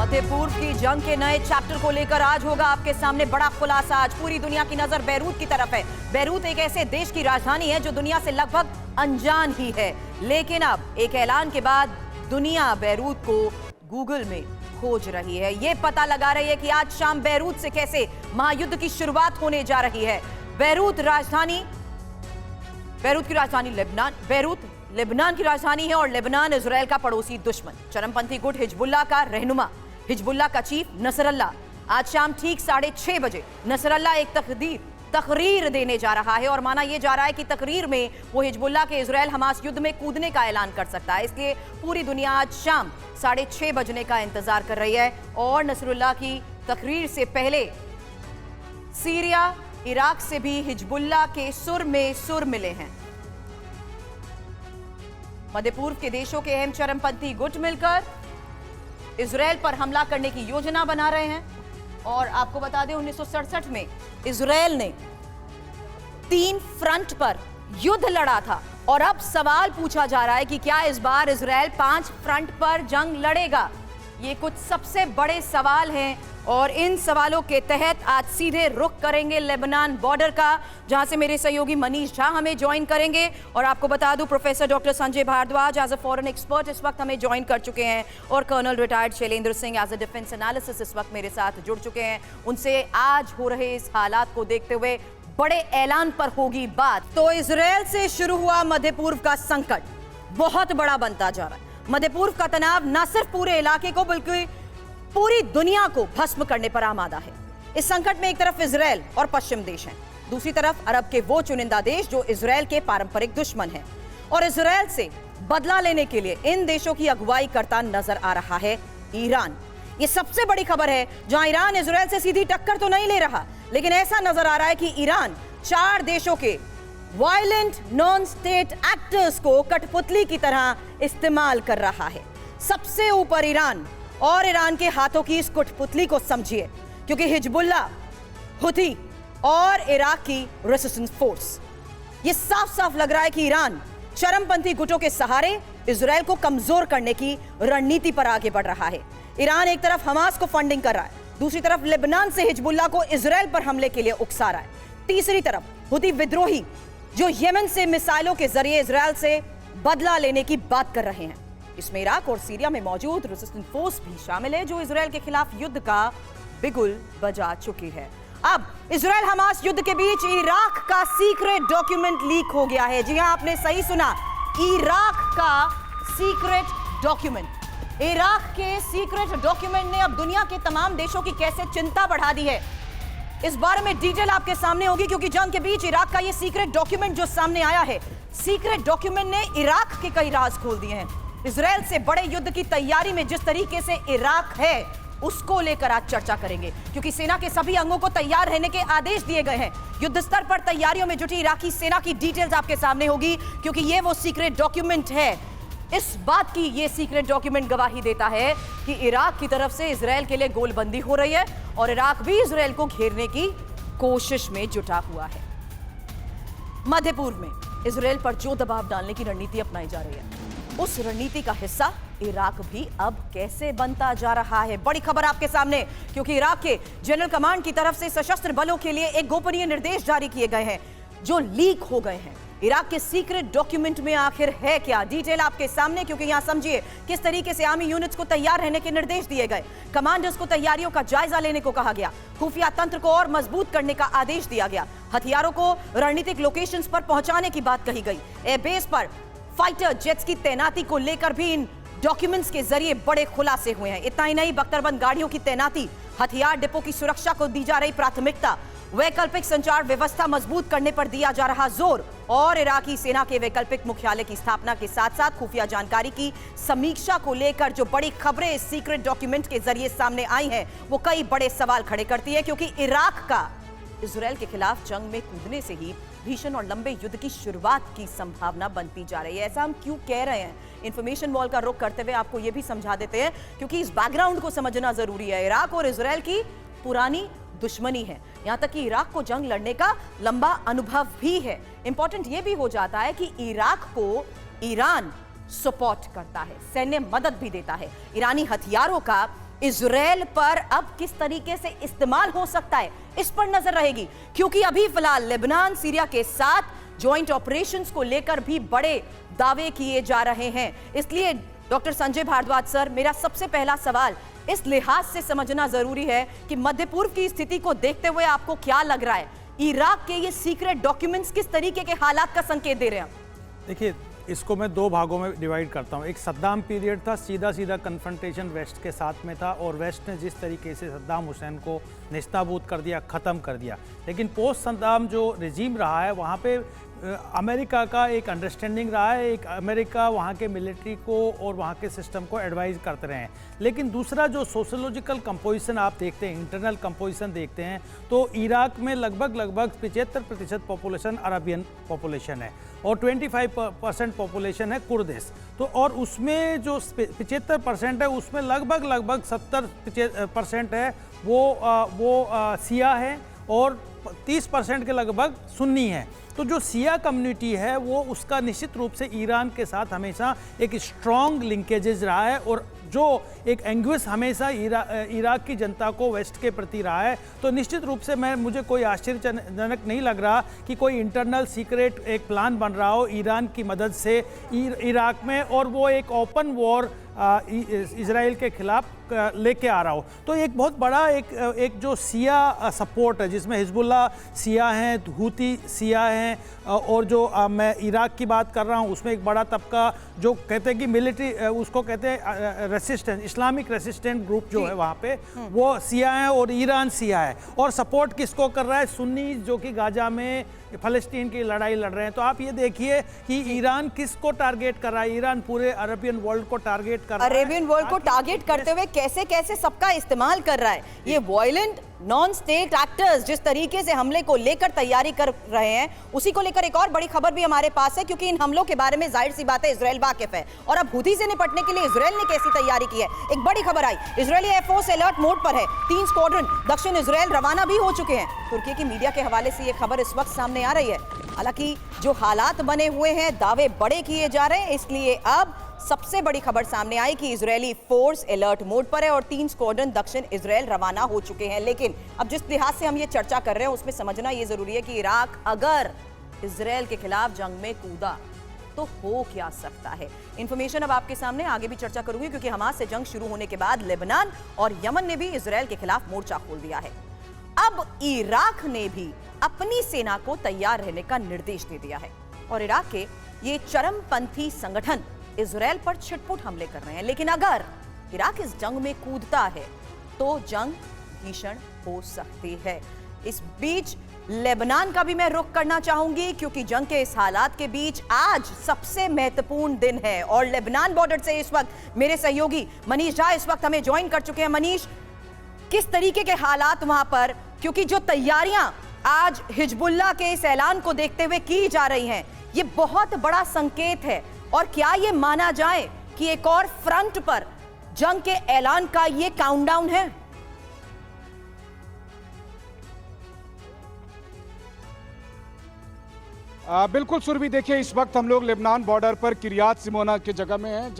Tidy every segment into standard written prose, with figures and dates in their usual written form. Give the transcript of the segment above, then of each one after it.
मध्य पूर्व की जंग के नए चैप्टर को लेकर आज होगा आपके सामने बड़ा खुलासा। आज पूरी दुनिया की नजर बैरूत की तरफ है। बैरूत एक ऐसे देश की राजधानी है जो दुनिया से लगभग अनजान ही है, लेकिन अब एक ऐलान के बाद दुनिया बैरूत को गूगल में खोज रही है। ये पता लगा रही है कि आज शाम बैरूत से कैसे महायुद्ध की शुरुआत होने जा रही है। बैरूत की राजधानी लेबनान की राजधानी है और लेबनान इजराइल का पड़ोसी दुश्मन। चरमपंथी गुट हिजबुल्लाह का रहनुमा, हिजबुल्लाह का चीफ नसरल्लाह आज शाम ठीक 6:30 बजे नसरल्लाह एक तकरीर देने जा रहा है और माना यह जा रहा है कि तकरीर में वो हिजबुल्लाह के इजराइल हमास युद्ध में कूदने का ऐलान कर सकता है। इसलिए पूरी दुनिया आज शाम 6:30 बजने का इंतजार कर रही है और नसरुल्लाह की तकरीर से पहले सीरिया, इराक से भी हिजबुल्लाह के सुर में सुर मिले हैं। मध्य पूर्व के देशों के अहम चरमपंथी गुट मिलकर इजराइल पर हमला करने की योजना बना रहे हैं। और आपको बता दें 1967 में इजराइल ने 3 फ्रंट पर युद्ध लड़ा था और अब सवाल पूछा जा रहा है कि क्या इस बार इजराइल 5 फ्रंट पर जंग लड़ेगा। ये कुछ सबसे बड़े सवाल हैं और इन सवालों के तहत आज सीधे रुख करेंगे लेबनान बॉर्डर का, जहां से मेरे सहयोगी मनीष झा हमें ज्वाइन करेंगे। और आपको बता दूं professor doctor Sanjay Bhardwaj as a foreign expert इस वक्त हमें ज्वाइन कर चुके हैं और colonel retired Shailendra Singh as a defence analyst इस वक्त मेरे साथ जुड़ चुके हैं। उनसे आज हो रहे इस हालात को देखते हुए बड़े ऐलान पर होगी बात। तो इजराइल से शुरू हुआ मध्य पूर्व का संकट बहुत बड़ा बनता जा रहा है। मध्य पूर्व का तनाव न सिर्फ पूरे इलाके को बल्कि पूरी दुनिया को भस्म करने पर आमादा है। इस संकट में एक तरफ इजराइल और पश्चिम देश हैं, दूसरी तरफ अरब के वो चुनिंदा देश जो इजराइल के पारंपरिक दुश्मन हैं। और इजराइल से बदला लेने के लिए इन देशों की अगुवाई करता नजर आ रहा है ईरान। ये सबसे बड़ी खबर है, जहां ईरान इजराइल से सीधी टक्कर तो नहीं ले रहा, लेकिन ऐसा नजर आ रहा है कि ईरान 4 देशों के वायलेंट नॉन स्टेट एक्टर्स को कठपुतली की तरह इस्तेमाल कर रहा है। सबसे ऊपर ईरान और ईरान के हाथों की इस कठपुतली को समझिए, क्योंकि हिजबुल्लाह, हुथी और इराक की रेजिस्टेंस फोर्स, ये साफ साफ लग रहा है कि ईरान चरमपंथी गुटों के सहारे इजराइल को कमजोर करने की रणनीति पर आगे बढ़ रहा है। ईरान एक तरफ हमास को फंडिंग कर रहा है, दूसरी तरफ लेबनान से हिजबुल्लाह को इजराइल पर हमले के लिए उकसा रहा है, तीसरी तरफ हुथी विद्रोही जो यमन से मिसाइलों के जरिए इजराइल से बदला लेने की बात कर रहे हैं। इसमें इराक और सीरिया में मौजूद रेजिस्टेंस फोर्स भी शामिल है जो इजराइल के खिलाफ युद्ध का बिगुल बजा चुकी है। अब इजराइल हमास युद्ध के बीच इराक का सीक्रेट डॉक्यूमेंट लीक हो गया है। जी हां, आपने सही सुना, इराक का सीक्रेट डॉक्यूमेंट। इराक के सीक्रेट डॉक्यूमेंट ने अब दुनिया के तमाम देशों की कैसे चिंता बढ़ा दी है, इस बारे में डिटेल आपके सामने होगी, क्योंकि जंग के बीच इराक का ये सीक्रेट डॉक्यूमेंट जो सामने आया है, सीक्रेट डॉक्यूमेंट ने इराक के कई राज खोल दिए हैं। इजराइल से बड़े युद्ध की तैयारी में जिस तरीके से इराक है उसको लेकर आज चर्चा करेंगे, क्योंकि सेना के सभी अंगों को तैयार रहने के आदेश दिए गए हैं। युद्ध स्तर पर तैयारियों में जुटी इराकी सेना की डिटेल्स आपके सामने होगी, क्योंकि ये वो सीक्रेट डॉक्यूमेंट है। इस बात की ये सीक्रेट डॉक्यूमेंट गवाही देता है कि इराक की तरफ से इजराइल के लिए गोलबंदी हो रही है और इराक भी इजराइल को घेरने की कोशिश में जुटा हुआ है। मध्य पूर्व में इजराइल पर जो दबाव डालने की रणनीति अपनाई जा रही है, उस रणनीति का हिस्सा इराक भी अब कैसे बनता जा रहा है। बड़ी खबर आपके सामने, क्योंकि इराक के जनरल कमांड की तरफ से सशस्त्र बलों के लिए एक गोपनीय निर्देश जारी किए गए हैं जो लीक हो गए हैं। इराक के सीक्रेट डॉक्यूमेंट में आखिर है क्या, डिटेल आपके सामने, क्योंकि यहां समझिए किस तरीके से आर्मी यूनिट्स को तैयार रहने के निर्देश दिए गए, कमांडर्स को तैयारियों का जायजा लेने को कहा गया, खुफिया तंत्र को और मजबूत करने का आदेश दिया गया, हथियारों को रणनीतिक लोकेशंस पर पहुंचाने की बात कही गई, एयरबेस पर फाइटर जेट्स की तैनाती को लेकर भी इन डॉक्यूमेंट्स के जरिए बड़े खुलासे हुए हैं। इतना ही नहीं, बख्तरबंद गाड़ियों की तैनाती, हथियार डिपो की सुरक्षा को दी जा रही प्राथमिकता, वैकल्पिक संचार व्यवस्था मजबूत करने पर दिया जा रहा जोर और इराकी सेना के वैकल्पिक मुख्यालय की स्थापना के साथ साथ खुफिया जानकारी की समीक्षा को लेकर जो बड़ी खबरें इस सीक्रेट डॉक्यूमेंट के जरिए सामने आई हैं, वो कई बड़े सवाल खड़े करती है, क्योंकि इराक का इजराइल के खिलाफ जंग में कूदने से ही भीषण और लंबे युद्ध की शुरुआत की संभावना बनती जा रही है। ऐसा हम क्यों कह रहे हैं, इंफॉर्मेशन वॉल का रुख करते हुए आपको यह भी समझा देते हैं, क्योंकि इस बैकग्राउंड को समझना जरूरी है। इराक और इजराइल की पुरानी दुश्मनी है, यहां तक कि इराक को जंग लड़ने का लंबा अनुभव भी है। इंपॉर्टेंट यह भी हो जाता है कि इराक को ईरान सपोर्ट करता है, सैन्य मदद भी देता है। ईरानी हथियारों का इजराइल पर अब किस तरीके से इस्तेमाल हो सकता है, इस पर नजर रहेगी, क्योंकि अभी फिलहाल लेबनान सीरिया के साथ ज्वाइंट ऑपरेशंस को लेकर भी बड़े दावे किए जा रहे हैं। इसलिए डॉक्टर संजय भारद्वाज सर, मेरा सबसे पहला सवाल इस लिहाज से समझना जरूरी है कि मध्य पूर्व की स्थिति को देखते हुए आपको क्या लग रहा है, इराक के ये सीक्रेट डॉक्यूमेंट्स किस तरीके के हालात का संकेत दे रहे हैं? देखिए, इसको मैं दो भागों में डिवाइड करता हूँ। एक सद्दाम पीरियड था, सीधा सीधा कन्फ्रंटेशन वेस्ट के साथ में था और वेस्ट ने जिस तरीके से सद्दाम हुसैन को नेस्तनाबूद कर दिया, ख़त्म कर दिया। लेकिन पोस्ट सद्दाम जो रिजीम रहा है, वहाँ पे अमेरिका का एक अंडरस्टैंडिंग रहा है, एक अमेरिका वहाँ के मिलिट्री को और वहाँ के सिस्टम को एडवाइस करते रहे हैं। लेकिन दूसरा जो सोशोलॉजिकल कंपोजिशन आप देखते हैं, इंटरनल कंपोजिशन देखते हैं, तो इराक में लगभग 75% पॉपुलेशन अरबियन पॉपुलेशन है और 25% पॉपुलेशन है कुर्दिश। तो और उसमें जो 75% है, उसमें लगभग 70% है वो सिया है और 30% के लगभग सुन्नी है। तो जो सिया कम्युनिटी है वो उसका निश्चित रूप से ईरान के साथ हमेशा एक स्ट्रॉन्ग लिंकेजेस रहा है और जो एक एंग्विस हमेशा इराक की जनता को वेस्ट के प्रति रहा है। तो निश्चित रूप से मुझे कोई आश्चर्यजनक नहीं लग रहा कि कोई इंटरनल सीक्रेट एक प्लान बन रहा हो ईरान की मदद से इराक में, और वो एक ओपन वॉर इजराइल के खिलाफ लेके आ रहा हो। तो एक बहुत बड़ा एक जो सिया सपोर्ट है, जिसमें हिजबुल्ला सिया हैं, हूती सिया हैं, और जो मैं इराक की बात कर रहा हूँ उसमें एक बड़ा तबका जो कहते हैं कि मिलिट्री, उसको कहते हैं रेसिस्टेंट, इस्लामिक रेसिस्टेंट ग्रुप जो है वहाँ पे, वो सिया है और ईरान सिया है। और सपोर्ट किसको कर रहा है? सुन्नी, जो कि गाजा में फ़लस्तीन की लड़ाई लड़ रहे हैं। तो आप ये देखिए कि ईरान किसको टारगेट कर रहा है। ईरान पूरे अरबियन वर्ल्ड को टारगेट कर रहा है, अरेबियन वर्ल्ड को टारगेट करते हुए कैसे कैसे सबका इस्तेमाल कर रहा है। ये वायलेंट नॉन स्टेट एक्टर्स जिस तरीके से हमले को लेकर तैयारी कर रहे हैं, उसी को लेकर एक और बड़ी खबर भी हमारे पास है, क्योंकि इन हमलों के बारे में जाहिर सी बात है इजराइल वाकिफ है। और अब हुती से निपटने के लिए इजराइल ने कैसी तैयारी की है, एक बड़ी खबर आई। इजरायली एयरफोर्स अलर्ट मोड पर है, 3 स्क्वाड्रन दक्षिण इजराइल रवाना भी हो चुके हैं। तुर्की की मीडिया के हवाले से यह खबर इस वक्त सामने आ रही है। हालांकि जो हालात बने हुए हैं, दावे बड़े किए जा रहे हैं, इसलिए अब सबसे बड़ी खबर सामने आई कि इजरायली फोर्स अलर्ट मोड पर है और 3 स्क्वाड्रन दक्षिण इजराइल रवाना हो चुके हैं। लेकिन अब जिस लिहाज से हम ये चर्चा कर रहे हैं उसमें समझना ये जरूरी है कि इराक अगर इजराइल के खिलाफ जंग में कूदा तो हो क्या सकता है। इंफॉर्मेशन अब आपके सामने, आगे भी चर्चा करूंगी, क्योंकि हमास से जंग शुरू होने के बाद लेबनान और यमन ने भी इजराइल के खिलाफ मोर्चा खोल दिया है। अब इराक ने भी अपनी सेना को तैयार रहने का निर्देश दे दिया है और इराक के ये चरमपंथी संगठन इजराइल पर छिटपुट हमले कर रहे हैं। लेकिन अगर इराक इस जंग में कूदता है तो जंग भीषण हो सकती है। इस बीच लेबनान का भी मैं रुख करना चाहूंगी, क्योंकि जंग के इस हालात के बीच आज सबसे महत्वपूर्ण दिन है और लेबनान बॉर्डर से इस वक्त मेरे सहयोगी मनीष झा इस वक्त हमें ज्वाइन कर चुके हैं। मनीष, किस तरीके के हालात वहां पर, क्योंकि जो तैयारियां आज हिजबुल्लाह के इस ऐलान को देखते हुए की जा रही हैं, ये बहुत बड़ा संकेत है। और क्या ये माना जाए कि एक और फ्रंट पर जंग के ऐलान का ये काउंटडाउन है? बिल्कुल सुरभि, देखिए इस वक्त हम लोग लेबनान बॉर्डर पर किरियात सिमोना की जगह में हैं,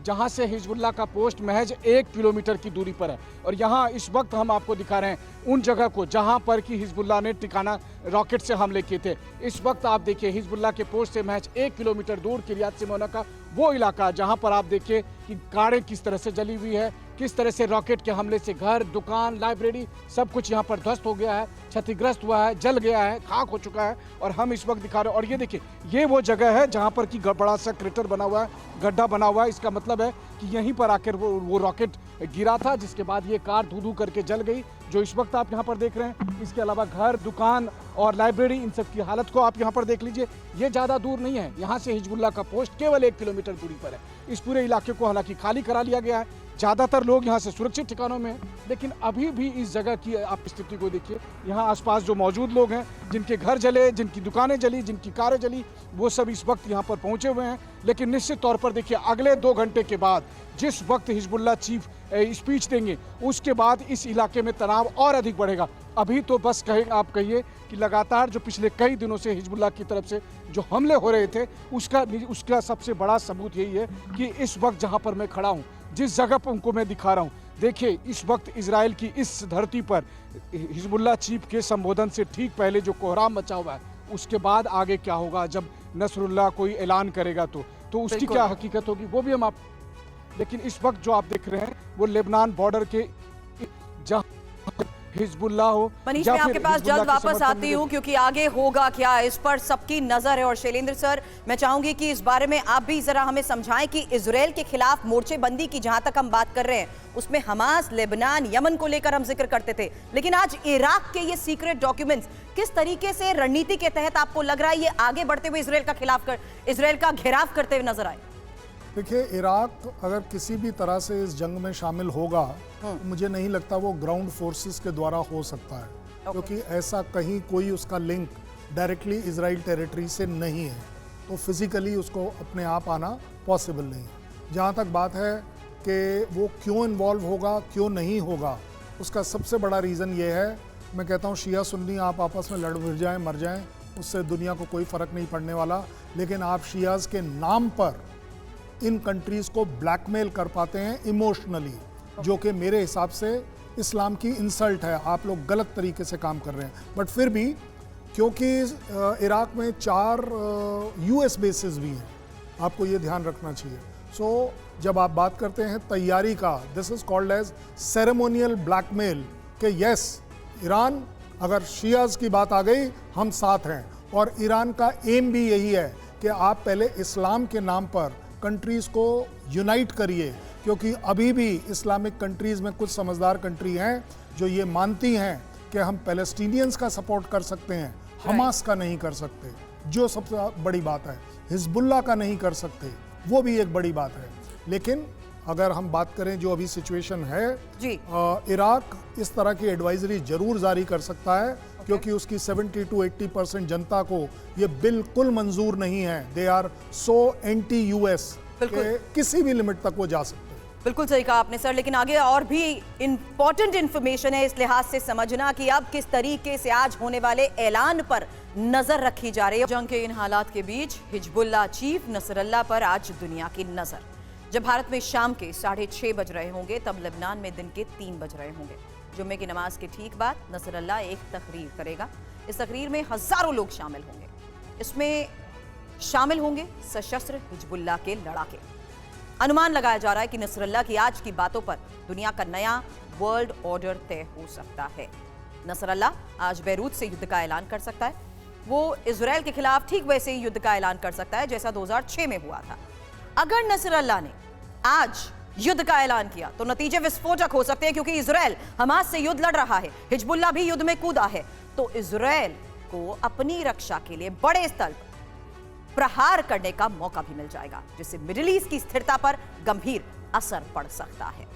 जहां से हिजबुल्लाह का पोस्ट महज 1 किलोमीटर की दूरी पर है। और यहां इस वक्त हम आपको दिखा रहे हैं उन जगह को जहां पर कि हिजबुल्लाह ने ठिकाना रॉकेट से हमले किए थे। इस वक्त आप देखिए हिजबुल्लाह के पोस्ट से महज 1 किलोमीटर दूर किरियात सिमोना का वो इलाका जहां पर आप देखिए कि कारें किस तरह से जली हुई है, किस तरह से रॉकेट के हमले से घर, दुकान, लाइब्रेरी सब कुछ यहाँ पर ध्वस्त हो गया है, क्षतिग्रस्त हुआ है, जल गया है, खाक हो चुका है। और हम इस वक्त दिखा रहे हैं और ये देखिए ये वो जगह है जहाँ पर कि बड़ा सा क्रेटर बना हुआ है, गड्ढा बना हुआ है। इसका मतलब है कि यहीं पर आकर वो रॉकेट गिरा था, जिसके बाद ये कार धू करके जल गई, जो इस वक्त आप यहाँ पर देख रहे हैं। इसके अलावा घर, दुकान और लाइब्रेरी, इन सब की हालत को आप यहाँ पर देख लीजिए। ये ज़्यादा दूर नहीं है, यहाँ से हिजबुल्लाह का पोस्ट केवल 1 किलोमीटर दूरी पर है। इस पूरे इलाके को हालांकि खाली करा लिया गया है, ज़्यादातर लोग यहाँ से सुरक्षित ठिकानों में हैं, लेकिन अभी भी इस जगह की आप स्थिति को देखिए। यहाँ आसपास जो मौजूद लोग हैं, जिनके घर जले, जिनकी दुकानें जली, जिनकी कारें जली, वो सब इस वक्त यहाँ पर पहुँचे हुए हैं। लेकिन निश्चित तौर पर देखिए अगले 2 घंटे के बाद जिस वक्त हिजबुल्लाह चीफ स्पीच देंगे, उसके बाद इस इलाके में तनाव और अधिक बढ़ेगा। अभी तो बस आप कहिए कि लगातार जो पिछले कई दिनों से हिजबुल्लाह की तरफ से जो हमले हो रहे थे, उसका सबसे बड़ा सबूत यही है कि इस वक्त जहाँ पर मैं खड़ा हूँ, जिस जगह पर उनको मैं दिखा रहा हूँ, देखिए इस वक्त इजराइल की इस धरती पर हिजबुल्लाह चीफ के संबोधन से ठीक पहले जो कोहराम मचा हुआ है, उसके बाद आगे क्या होगा जब नसरुल्लाह कोई ऐलान करेगा तो उसकी बिल्कुल। क्या हकीकत होगी वो भी हम आप। लेकिन इस वक्त जो आप देख रहे हैं वो लेबनान बॉर्डर के जहां हिजबुल्लाह हो मनीष, या मैं आपके फिर पास हिजबुल्लाह जल्द के वापस समर्थन आती में हूँ क्योंकि आगे होगा क्या इस पर सबकी नजर है। और शैलेंद्र सर, मैं चाहूंगी कि इस बारे में आप भी जरा हमें समझाएं कि इजराइल के खिलाफ मोर्चेबंदी की जहां तक हम बात कर रहे हैं उसमें हमास, लेबनान, यमन को लेकर हम जिक्र करते थे, लेकिन आज इराक के ये सीक्रेट डॉक्यूमेंट्स किस तरीके से रणनीति के तहत आपको लग रहा है ये आगे बढ़ते हुए इजराइल का घेराव करते हुए नजर आए? देखिए, इराक अगर किसी भी तरह से इस जंग में शामिल होगा तो मुझे नहीं लगता वो ग्राउंड फोर्सेस के द्वारा हो सकता है, क्योंकि ऐसा कहीं कोई उसका लिंक डायरेक्टली इजराइल टेरिटरी से नहीं है, तो फिजिकली उसको अपने आप आना पॉसिबल नहीं है। जहाँ तक बात है कि वो क्यों इन्वॉल्व होगा, क्यों नहीं होगा, उसका सबसे बड़ा रीज़न ये है, मैं कहता हूँ शिया सुन्नी आप आपस में लड़ भिड़ जाएँ, मर जाएँ, उससे दुनिया को कोई फ़र्क नहीं पड़ने वाला, लेकिन आप शियाज़ के नाम पर इन कंट्रीज़ को ब्लैकमेल कर पाते हैं इमोशनली, जो कि मेरे हिसाब से इस्लाम की इंसल्ट है। आप लोग गलत तरीके से काम कर रहे हैं। बट फिर भी क्योंकि इराक में 4 यूएस बेसिस भी हैं, आपको ये ध्यान रखना चाहिए। सो जब आप बात करते हैं तैयारी का, this is called as ceremonial blackmail, कि यस ईरान, अगर शियाज़ की बात आ गई हम साथ हैं। और ईरान का एम भी यही है कि आप पहले इस्लाम के नाम पर कंट्रीज़ को यूनाइट करिए, क्योंकि अभी भी इस्लामिक कंट्रीज़ में कुछ समझदार कंट्री हैं जो ये मानती हैं कि हम पैलेस्टीनियंस का सपोर्ट कर सकते हैं, हमास का नहीं कर सकते, जो सबसे बड़ी बात है। हिजबुल्लाह का नहीं कर सकते, वो भी एक बड़ी बात है। लेकिन अगर हम बात करें जो अभी सिचुएशन है जी। इराक इस तरह की एडवाइजरी जरूर जारी कर सकता है, क्योंकि उसकी 70 to 80% जनता को ये बिल्कुल मंजूर नहीं है। They are so anti US कि किसी भी लिमिट तक वो जा सकते हैं। बिल्कुल सही कहा आपने सर, लेकिन आगे और भी इंपॉर्टेंट इंफॉर्मेशन है इस लिहाज से समझना कि अब किस तरीके से आज होने वाले ऐलान पर नजर रखी जा रही है। जंग के इन हालात के बीच हिजबुल्लाह चीफ नसरल्लाह पर आज दुनिया की नजर। जब भारत में शाम के 6:30 बज रहे होंगे तब लेबनान में दिन के 3 बज रहे होंगे। जुम्मे की नमाज के ठीक बाद नसरल्लाह एक तकरीर करेगा। इस तकरीर में हजारों लोग शामिल होंगे। इसमें शामिल होंगे सशस्त्र हिजबुल्लाह के लड़ाके। अनुमान लगाया जा रहा है कि नसरल्लाह की आज की बातों पर दुनिया का नया वर्ल्ड ऑर्डर तय हो सकता है। नसरल्लाह आज बैरूत से युद्ध का ऐलान कर सकता है। वो इजराइल के खिलाफ ठीक वैसे ही युद्ध का ऐलान कर सकता है जैसा 2006 में हुआ था। अगर नसरल्लाह ने आज युद्ध का ऐलान किया तो नतीजे विस्फोटक हो सकते हैं, क्योंकि इजराइल हमास से युद्ध लड़ रहा है, हिजबुल्लाह भी युद्ध में कूदा है, तो इजराइल को अपनी रक्षा के लिए बड़े स्तर पर प्रहार करने का मौका भी मिल जाएगा, जिससे मिडिल ईस्ट की स्थिरता पर गंभीर असर पड़ सकता है।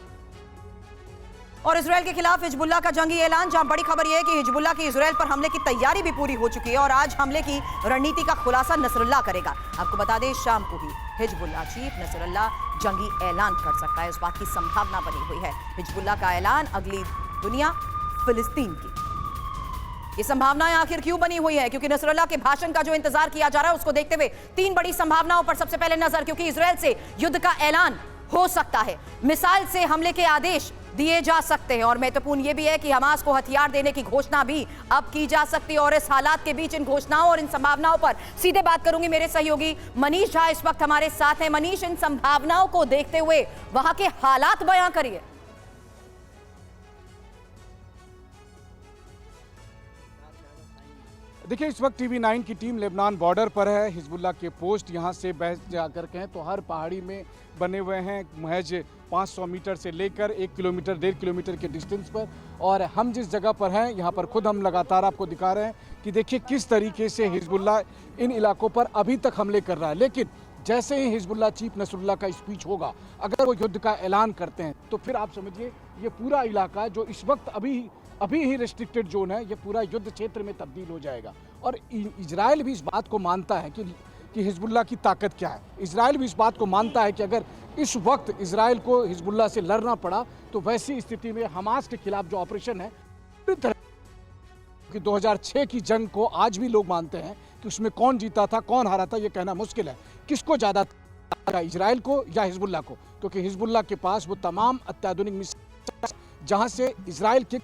और इजराइल के खिलाफ हिजबुल्लाह का जंगी ऐलान, जहां बड़ी खबर यह है कि हिजबुल्लाह की इजराइल पर हमले की तैयारी भी पूरी हो चुकी है और आज हमले की रणनीति का खुलासा नसरल्लाह करेगा। आपको बता दें, शाम को ही हिजबुल्लाह चीफ नसरल्लाह जंगी ऐलान कर सकता है, इस बात की संभावना बनी हुई है। हिजबुल्लाह का ऐलान, अगली दुनिया फिलिस्तीन की। ये संभावनाएं आखिर क्यों बनी हुई है? क्योंकि नसरल्लाह के भाषण का जो इंतजार किया जा रहा है उसको देखते हुए 3 बड़ी संभावनाओं पर सबसे पहले नजर, क्योंकि इजराइल से युद्ध का ऐलान हो सकता है, मिसाइल से हमले के आदेश दिए जा सकते हैं, और महत्वपूर्ण यह भी है कि हमास को हथियार देने की घोषणा भी अब की जा सकती है। और इस हालात के बीच इन घोषणाओं और इन संभावनाओं पर सीधे बात करूंगी मेरे सहयोगी मनीष झा इस वक्त हमारे साथ हैं। मनीष, इन संभावनाओं को देखते हुए वहां के हालात बयां करिए। देखिए, इस वक्त TV9 की टीम लेबनान बॉर्डर पर है। हिजबुल्लाह के पोस्ट यहाँ से बहस जाकर के हैं तो हर पहाड़ी में बने हुए हैं, महज 500 मीटर से लेकर 1 किलोमीटर 1.5 किलोमीटर के डिस्टेंस पर। और हम जिस जगह पर हैं यहाँ पर खुद हम लगातार आपको दिखा रहे हैं कि देखिए किस तरीके से हिजबुल्लाह इन इलाकों पर अभी तक हमले कर रहा है। लेकिन जैसे ही हिजबुल्लाह चीफ नसरुल्लाह का स्पीच होगा, अगर वो युद्ध का ऐलान करते हैं तो फिर आप समझिए ये पूरा इलाका जो इस वक्त अभी ही रेस्ट्रिक्टेड जोन है, ये पूरा युद्ध क्षेत्र में तब्दील हो जाएगा। और इजराइल भी इस बात को मानता है कि हिजबुल्लाह की ताकत क्या है। इजराइल भी इस बात को मानता है कि अगर इस वक्त इजराइल को हिजबुल्लाह से लड़ना पड़ा तो वैसी स्थिति में हमास के खिलाफ जो ऑपरेशन है, कि 2006 की जंग को आज भी लोग मानते हैं कि उसमें कौन जीता था कौन हारा था ये कहना मुश्किल है। किसको ज़्यादा, इजराइल को या हिजबुल्लाह को? क्योंकि हिजबुल्लाह के पास वो तमाम अत्याधुनिक मिसाइल जहां से इजराइल के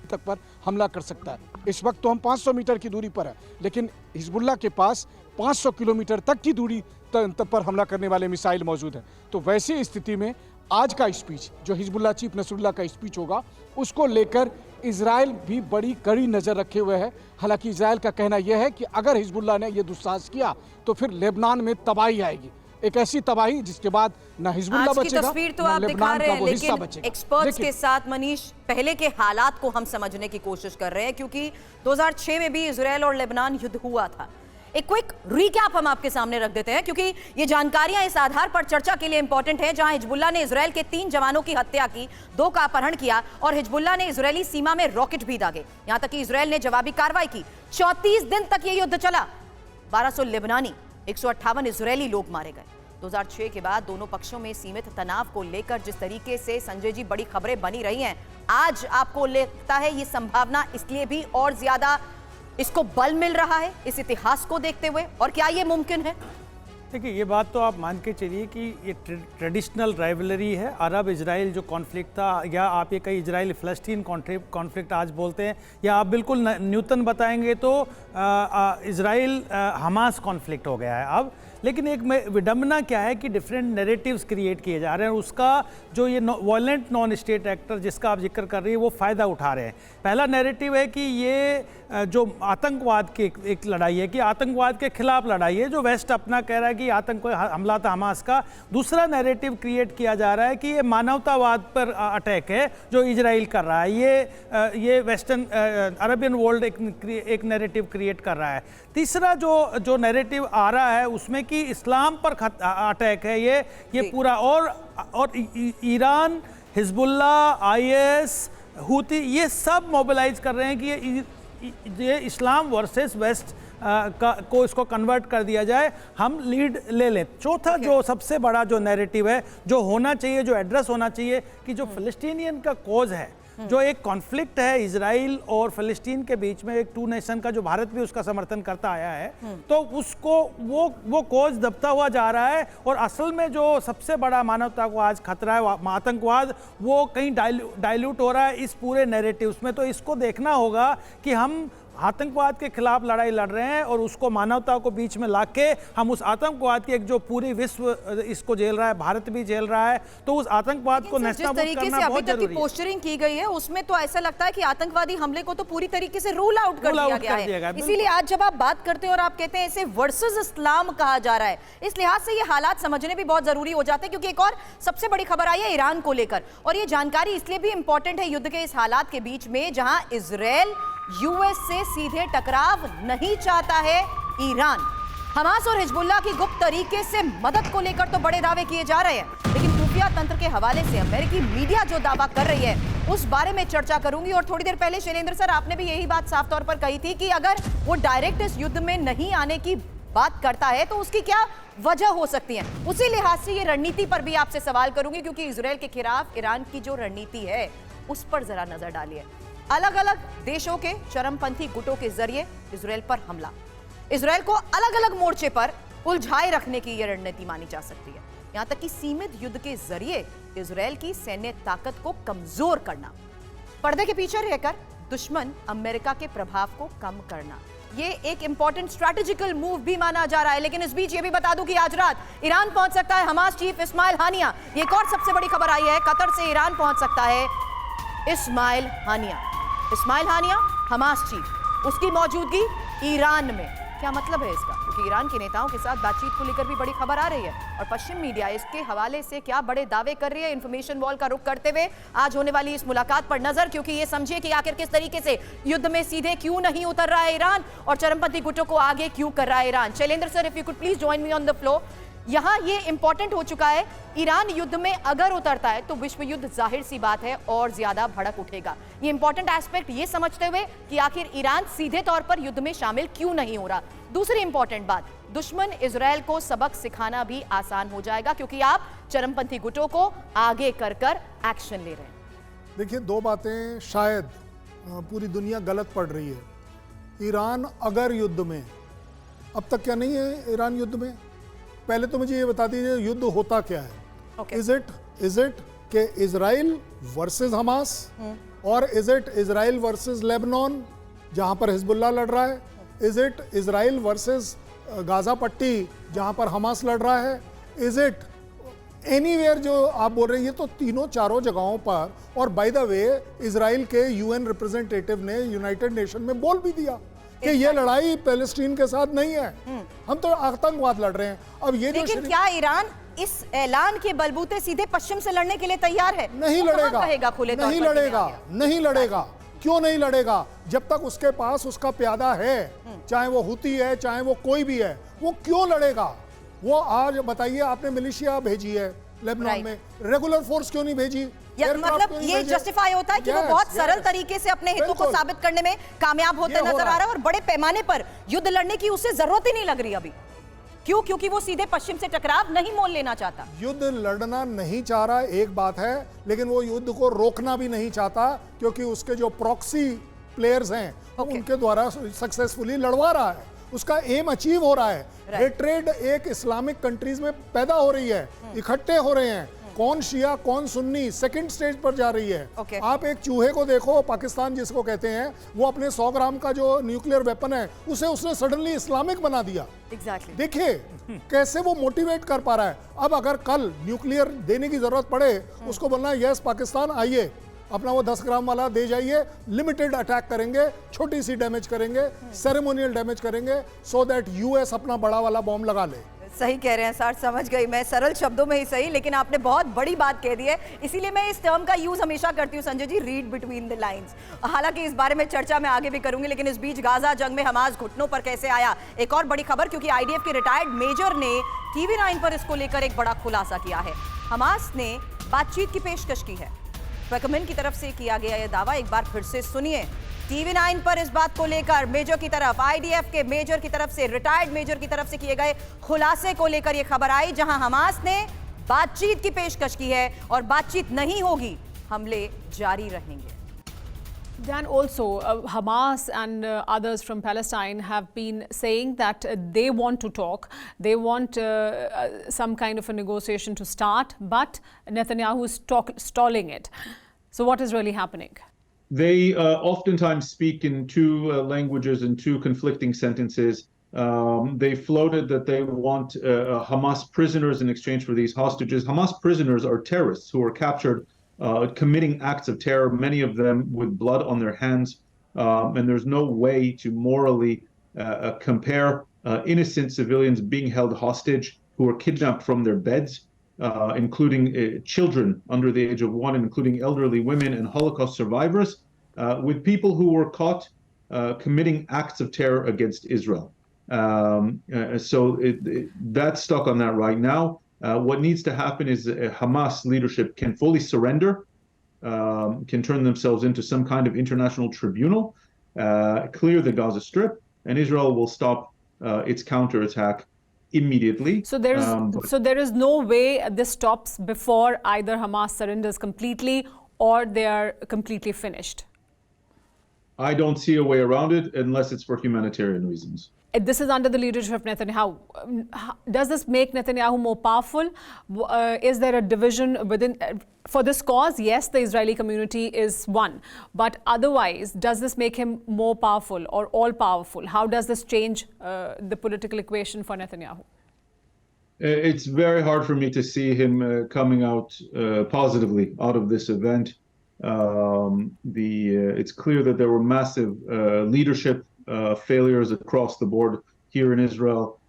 तक पर हमला कर सकता है। इस वक्त तो हम 500 मीटर की दूरी पर है, लेकिन हिजबुल्लाह के पास 500 किलोमीटर तक की दूरी पर हमला करने वाले मिसाइल मौजूद हैं। तो वैसी स्थिति में आज का स्पीच जो हिजबुल्लाह चीफ नसरुल्लाह का स्पीच होगा, उसको लेकर इजराइल भी बड़ी कड़ी नज़र रखे हुए है। हालांकि इजराइल का कहना यह है कि अगर हिजबुल्लाह ने यह दुस्साहस किया तो फिर लेबनान में तबाही आएगी, एक ऐसी तबाही जिसके बाद ना हिजबुल्लाह आज की बचेगा, तस्वीर तो ना आप दिखा लेबनान रहे का हैं, वो हिस्सा लेकिन बचेगा। एक्सपर्ट्स देखिए, के साथ मनीष पहले के हालात को हम समझने की कोशिश कर रहे हैं, क्योंकि 2006 में भी इजराइल और लेबनान युद्ध हुआ था। एक क्विक रिकैप हम आपके सामने रख देते हैं, क्योंकि ये जानकारियां इस आधार पर चर्चा के लिए इंपॉर्टेंट है, जहां हिजबुल्लाह ने इजराइल के 3 जवानों की हत्या की, 2 का अपहरण किया और हिजबुल्लाह ने इजरायली सीमा में रॉकेट भी दागे। यहां तक कि इजराइल ने जवाबी कार्रवाई की। 34 दिन तक ये युद्ध चला। 1200 लेबनानी, 158 इजरायली लोग मारे गए। 2006 के बाद दोनों पक्षों में सीमित तनाव को लेकर जिस तरीके से संजय जी बड़ी खबरें बनी रही हैं, आज आपको लगता है ये संभावना इसलिए भी और ज्यादा इसको बल मिल रहा है इस इतिहास को देखते हुए, और क्या ये मुमकिन है? देखिए, ये बात तो आप मान के चलिए कि ये ट्रेडिशनल राइवलरी है। अरब इजराइल जो कॉन्फ्लिक्ट था, या आप ये कई इजराइल फ़लस्तीन कॉन्फ्लिक्ट आज बोलते हैं, या आप बिल्कुल न्यूतन बताएंगे तो इजराइल हमास कॉन्फ्लिक्ट हो गया है अब। लेकिन एक विडंबना क्या है कि डिफरेंट नैरेटिव्स क्रिएट किए जा रहे हैं, उसका जो ये वायलेंट नॉन स्टेट एक्टर जिसका आप जिक्र कर रही है वो फ़ायदा उठा रहे हैं। पहला नैरेटिव है कि ये जो आतंकवाद की एक लड़ाई है, कि आतंकवाद के खिलाफ लड़ाई है, जो वेस्ट अपना कह रहा है कि आतंक हमला था हमास का। दूसरा नैरेटिव क्रिएट किया जा रहा है कि ये मानवतावाद पर अटैक है जो इजराइल कर रहा है, ये वेस्टर्न अरबियन वर्ल्ड एक नैरेटिव क्रिएट कर रहा है। तीसरा जो नैरेटिव आ रहा है उसमें कि इस्लाम पर अटैक है ये पूरा, और ईरान, हिजबुल्लाह, IS, हूती, ये सब मोबिलाइज कर रहे हैं कि ये इस्लाम वर्सेस वेस्ट को इसको कन्वर्ट कर दिया जाए, हम लीड ले लें। चौथा जो सबसे बड़ा जो नैरेटिव है, जो होना चाहिए, जो एड्रेस होना चाहिए, कि जो फ़लस्तीनियन का कॉज है, जो एक कॉन्फ्लिक्ट है इजराइल और फ़लस्तीन के बीच में, एक 2 नेशन का, जो भारत भी उसका समर्थन करता आया है, तो उसको वो कॉज दबता हुआ जा रहा है। और असल में जो सबसे बड़ा मानवता को आज खतरा है, आतंकवाद, वो कहीं डाइल्यूट हो रहा है इस पूरे नैरेटिव्स में। तो इसको देखना होगा कि हम आतंकवाद के खिलाफ लड़ाई लड़ रहे हैं और उसको मानवता को बीच में लाके हम उस आतंकवाद की एक जो पूरी विश्व इसको झेल रहा है, भारत भी झेल रहा है, तो उस आतंकवाद को नेस्तनाबूद करना बहुत जरूरी है। अभी तक की पोस्टरिंग की गई है उसमें तो ऐसा लगता है कि आतंकवादी हमले को तो पूरी तरीके से रूल आउट कर दिया गया है। इसीलिए आज जब आप बात करते हैं और आप कहते हैं इसे वर्सेस इस्लाम कहा जा रहा है, इस लिहाज से ये हालात समझने भी बहुत जरूरी हो जाते हैं। क्योंकि एक और सबसे बड़ी खबर आई है ईरान को लेकर, और ये जानकारी इसलिए भी इंपॉर्टेंट है युद्ध के इस हालात के बीच में, जहां इजराइल यूएस से सीधे टकराव नहीं चाहता है ईरान। हमास और हिजबुल्लाह की गुप्त तरीके से मदद को लेकर तो बड़े दावे किए जा रहे हैं, लेकिन खुफिया तंत्र के हवाले से अमेरिकी मीडिया जो दावा कर रही है उस बारे में चर्चा करूंगी। और थोड़ी देर पहले शैलेंद्र सर, आपने भी यही बात साफ तौर पर कही थी कि अगर वो डायरेक्ट इस युद्ध में नहीं आने की बात करता है तो उसकी क्या वजह हो सकती है। उसी लिहाज से ये रणनीति पर भी आपसे सवाल करूंगी, क्योंकि इजराइल के खिलाफ ईरान की जो रणनीति है उस पर जरा नजर डालिए। अलग अलग देशों के चरमपंथी गुटों के जरिए इजराइल पर हमला, इजराइल को अलग अलग मोर्चे पर उलझाए रखने की यह रणनीति मानी जा सकती है। यहां तक कि सीमित युद्ध के जरिए इजराइल की सैन्य ताकत को कमजोर करना, पर्दे के पीछे रहकर दुश्मन अमेरिका के प्रभाव को कम करना, ये एक इंपॉर्टेंट स्ट्रैटेजिकल मूव भी माना जा रहा है। लेकिन इस बीच ये भी बता दूं कि आज रात ईरान पहुंच सकता है हमास चीफ इस्माइल हानिया। ये एक और सबसे बड़ी खबर आई है, कतर से ईरान पहुंच सकता है इस्माइल हानिया। इस्माइल हानिया हमास चीफ, उसकी मौजूदगी ईरान में, क्या मतलब है इसका? क्योंकि ईरान के नेताओं के साथ बातचीत को लेकर भी बड़ी खबर आ रही है और पश्चिम मीडिया इसके हवाले से क्या बड़े दावे कर रही है। इंफॉर्मेशन वॉल का रुख करते हुए आज होने वाली इस मुलाकात पर नजर, क्योंकि ये समझिए कि आखिर किस तरीके से युद्ध में सीधे क्यों नहीं उतर रहा है ईरान और चरमपंथी गुटों को आगे क्यों कर रहा है Iran. Shailendra sir, if you could please join me on the floor. यहां ये इंपॉर्टेंट हो चुका है, ईरान युद्ध में अगर उतरता है तो विश्व युद्ध जाहिर सी बात है और ज्यादा भड़क उठेगा। ये इंपॉर्टेंट एस्पेक्ट ये समझते हुए कि आखिर ईरान सीधे तौर पर युद्ध में शामिल क्यों नहीं हो रहा। दूसरी इंपॉर्टेंट बात, दुश्मन इजराइल को सबक सिखाना भी आसान हो जाएगा, क्योंकि आप चरमपंथी गुटों को आगे कर एक्शन ले रहे हैं। देखिए, 2 बातें शायद पूरी दुनिया गलत पढ़ रही है। ईरान अगर युद्ध में, अब तक क्या नहीं है ईरान युद्ध में? पहले तो मुझे ये बता दीजिए युद्ध होता क्या है। इज इट कि इजराइल वर्सेस हमास, और is it Israel versus Lebanon जहां पर हिजबुल्लाह लड़ रहा है, is it Israel versus Gaza पट्टी जहां पर हमास लड़ रहा है, इज इट एनीवेयर जो आप बोल रहे हैं, ये तो तीनों चारों जगहों पर। और बाय द वे इजराइल के यूएन रिप्रेजेंटेटिव ने यूनाइटेड नेशन में बोल भी दिया कि ये लड़ाई पैलेस्टीन के साथ नहीं है, हम तो आतंकवाद लड़ रहे हैं। अब ये लेकिन क्या ईरान इस ऐलान के बलबूते सीधे पश्चिम से लड़ने के लिए तैयार है? नहीं लड़ेगा, नहीं लड़ेगा, नहीं लड़ेगा। क्यों नहीं लड़ेगा? जब तक उसके पास उसका प्यादा है, चाहे वो हुती है चाहे वो कोई भी है, वो क्यों लड़ेगा? वो आज बताइए, आपने मिलिशिया भेजी है लेबनान में, रेगुलर फोर्स क्यों नहीं भेजी? मतलब ये जस्टिफाई होता है कि वो बहुत सरल तरीके से अपने हितों को साबित करने में कामयाब होते नजर आ रहा है, और बड़े पैमाने पर युद्ध लड़ने की उसे जरूरत ही नहीं लग रही अभी। क्यों? क्योंकि वो सीधे पश्चिम से टकराव नहीं मोल लेना चाहता। युद्ध लड़ना नहीं चाह रहा एक बात है, लेकिन वो युद्ध को रोकना भी नहीं चाहता, क्योंकि उसके जो प्रॉक्सी प्लेयर्स हैं उनके द्वारा सक्सेसफुली लड़वा रहा है, उसका एम अचीव हो रहा है। हेट्रेड एक इस्लामिक कंट्रीज में पैदा हो रही है, इकट्ठे हो रहे हैं, कौन शिया कौन सुन्नी सेकंड स्टेज पर जा रही है। आप एक चूहे को देखो, पाकिस्तान जिसको कहते हैं, वो अपने 100 ग्राम का जो न्यूक्लियर वेपन है उसे उसने सडनली इस्लामिक बना दिया। देखिए कैसे वो मोटिवेट कर पा रहा है। अब अगर कल न्यूक्लियर देने की जरूरत पड़े, उसको बोलना यस पाकिस्तान आइए, अपना वो 10 ग्राम वाला दे जाइए, लिमिटेड अटैक करेंगे, छोटी सी डैमेज करेंगे, सेरेमोनियल डैमेज करेंगे, सो दैट यूएस अपना बड़ा वाला बॉम्ब लगा ले। सही कह रहे हैं सर, समझ गई मैं, सरल शब्दों में ही सही, लेकिन आपने बहुत बड़ी बात कह दी है। इसीलिए मैं इस टर्म का यूज हमेशा करती हूँ Sanjay ji, read between the lines. हालांकि इस बारे में चर्चा मैं आगे भी करूंगी, लेकिन इस बीच गाजा जंग में हमास घुटनों पर कैसे आया, एक और बड़ी खबर, क्योंकि आईडीएफ के रिटायर्ड मेजर ने TV9 पर इसको लेकर एक बड़ा खुलासा किया है। हमास ने बातचीत की पेशकश की है, वेकमेन की तरफ से किया गया यह दावा, एक बार फिर से सुनिए। TV9 पर इस बात को लेकर मेजर की तरफ, आईडीएफ के मेजर की तरफ से, रिटायर्ड मेजर की तरफ से किए गए खुलासे को लेकर यह खबर आई, जहां हमास ने बातचीत की पेशकश की है और बातचीत नहीं होगी, हमले जारी रहेंगे। Dan, also Hamas and others from Palestine have been saying that they want to talk, they want some kind of a negotiation to start, but Netanyahu is stalling it. So what is really happening? They oftentimes speak in two languages and two conflicting sentences. They floated that they want Hamas prisoners in exchange for these hostages. Hamas prisoners are terrorists who were captured committing acts of terror, many of them with blood on their hands. And there's no way to morally compare innocent civilians being held hostage who were kidnapped from their beds, including children under the age of 1, including elderly women and Holocaust survivors, with people who were caught committing acts of terror against Israel. So that's stuck on that right now. What needs to happen is Hamas leadership can fully surrender, can turn themselves into some kind of international tribunal, clear the Gaza Strip, and Israel will stop its counterattack immediately. So there is no way this stops before either Hamas surrenders completely or they are completely finished. I don't see a way around it unless it's for humanitarian reasons. This is under the leadership of Netanyahu. Does this make Netanyahu more powerful? Is there a division within? For this cause, yes, the Israeli community is one. But otherwise, does this make him more powerful or all powerful? How does this change the political equation for Netanyahu? It's very hard for me to see him coming out positively out of this event. It's clear that there were massive leadership failures across the board here in Israel,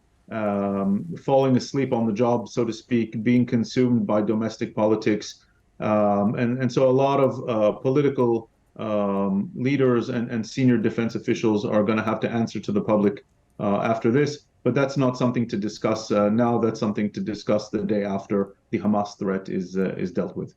falling asleep on the job, so to speak, being consumed by domestic politics. And so a lot of political leaders and senior defense officials are going to have to answer to the public after this. But that's not something to discuss now. That's something to discuss the day after the Hamas threat is dealt with.